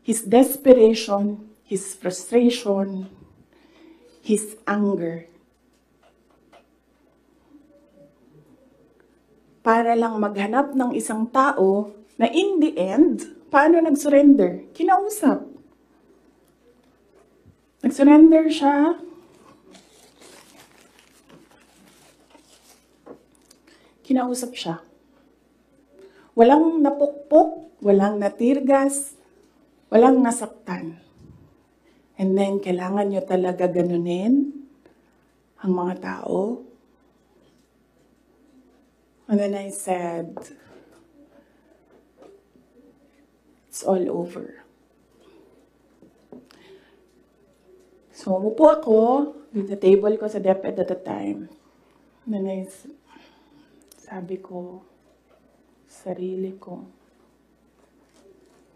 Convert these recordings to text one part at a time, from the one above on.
his desperation, his frustration, his anger. Para lang maghanap ng isang tao na in the end, paano nag-surrender? Kinausap. Nag-surrender siya. Kinausap siya. Walang napukpok, walang natirgas, walang nasaktan. And then, kailangan nyo talaga ganunin ang mga tao. And then I said, it's all over. So, umupo ako with the table ko sa DepEd at the time. And then sabi ko, sarili ko,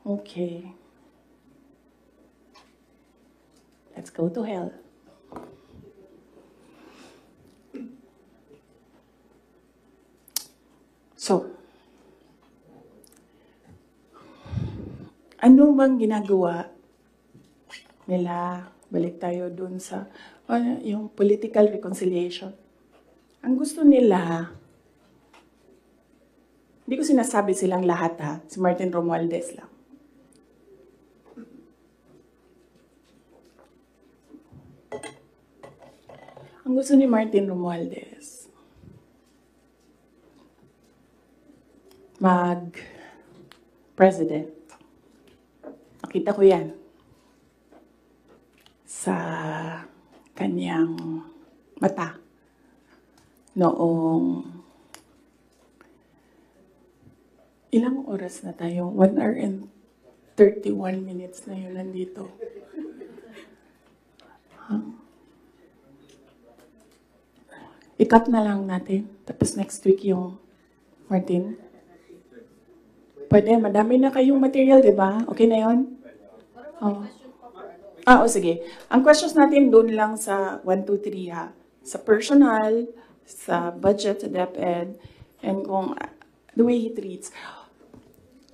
okay, let's go to hell. So, ano bang ginagawa nila? Balik tayo dun sa yung political reconciliation. Ang gusto nila, hindi ko sinasabi silang lahat ha, si Martin Romualdez lang. Ang gusto ni Martin Romualdez, mag-president. Nakita ko yan sa kanyang mata noong ilang oras na tayo? 1 hour and 31 minutes na yun nandito. I-cut na lang natin. Tapos next week yung Martin. Pwede, madami na kayong material, di ba? Okay na yun? Oh. Sige. Ang questions natin doon lang sa 1, 2, 3 ha. Sa personal, sa budget, sa DepEd, and kung the way he treats.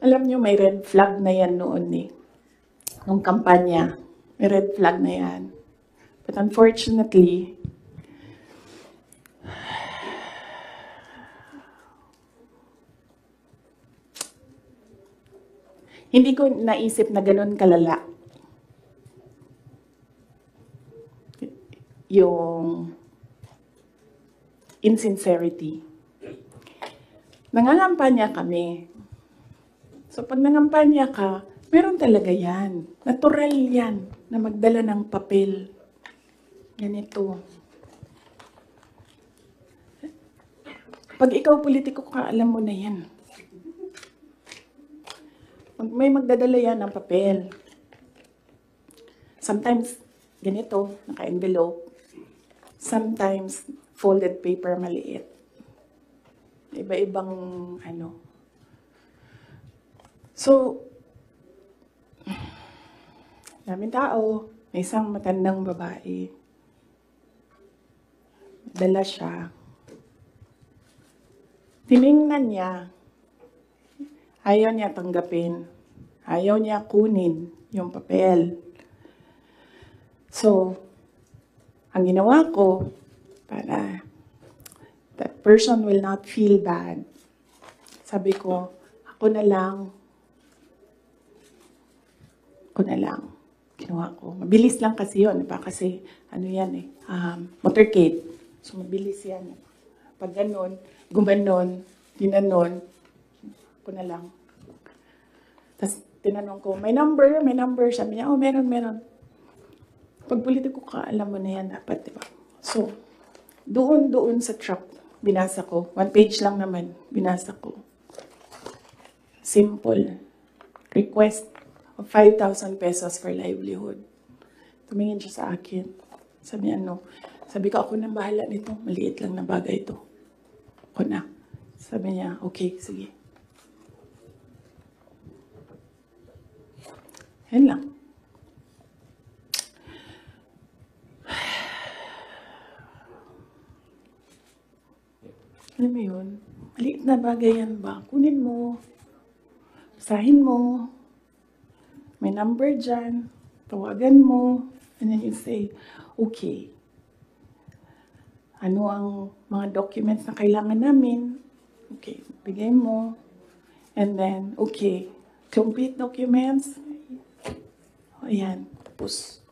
Alam nyo, may red flag na yan noon eh. Nung kampanya, may red flag na yan. But unfortunately, hindi ko naisip na ganun kalala yung insincerity. Nangangampanya kami. So pag nangampanya ka, meron talaga yan. Natural yan na magdala ng papel. Ganito. Pag ikaw politiko ka, alam mo na yan. May magdadala yan ng papel. Sometimes, ganito, naka-envelope. Sometimes, folded paper maliit. Iba-ibang, So, daming tao. May isang matandang babae. Dala siya. Tiningnan niya. Ayaw niya tanggapin. Ayaw niya kunin yung papel. So, ang ginawa ko, para that person will not feel bad, sabi ko, ako na lang. Ginawa ko. Mabilis lang kasi yun. Diba? Kasi, motorcade. So, mabilis yan. Pag ganon, gumanon, ginanon, ako na lang. Tapos, tinanong ko, may number? Sabi niya, meron. Pag politiko ka, alam mo na yan dapat, diba? So, doon sa truck, binasa ko. 1 page lang naman, binasa ko. Simple. Request of 5,000 pesos for livelihood. Tumingin siya sa akin. Sabi ko, ako nang bahala nito. Maliit lang na bagay ito. Ako na. Sabi niya, okay, sige. Yan lang. Alam mo yun? Maliit na bagay yan ba? Kunin mo. Basahin mo. may number dyan, tawagan mo, and then you say, okay, ano ang mga documents na kailangan namin? Okay, bigay mo. And then, okay, complete documents. Ayan, tapos.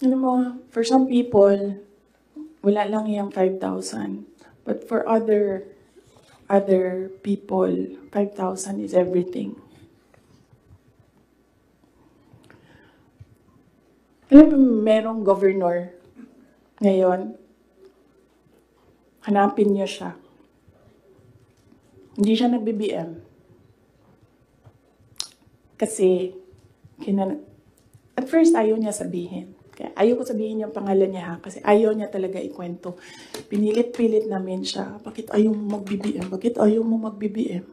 Ano mo, for some people, wala lang yung 5,000. But for other people, 5,000 is everything. Alam mo, merong governor ngayon, hanapin niyo siya. Hindi siya nag-BBM. Kasi, at first ayaw niya sabihin. Kaya ayaw ko sabihin yung pangalan niya ha, kasi ayaw niya talaga ikwento. Pinilit-pilit namin siya, bakit ayaw mo mag-BBM? Bakit ayaw mo mag-BBM?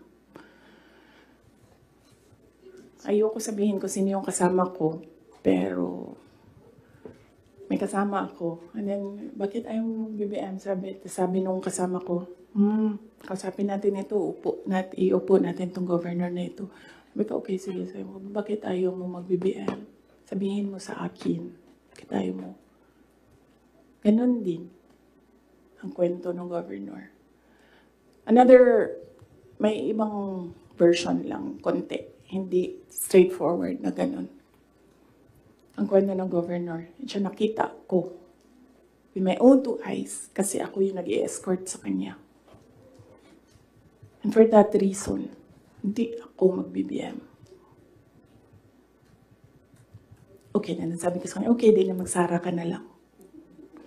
Ayaw ko sabihin kung sino yung kasama ko, pero may kasama ako. And then, bakit ayaw mo mag-BBM? Sabi nung kasama ko, kausapin natin ito, iupo natin tong governor na ito. Sabi ko, okay, sige, sabi ko, bakit ayaw mo mag-BBM? Sabihin mo sa akin, bakit ayaw mo? Ganon din ang kwento ng governor. May ibang version lang, konti. Hindi straightforward na ganon. Ang kwento ng governor, siya nakita ko with my own two eyes kasi ako yung nag-i-escort sa kanya. And for that reason, hindi ako mag-BBM. Okay na, sabi ko sa kanya, okay, di na magsara ka na lang.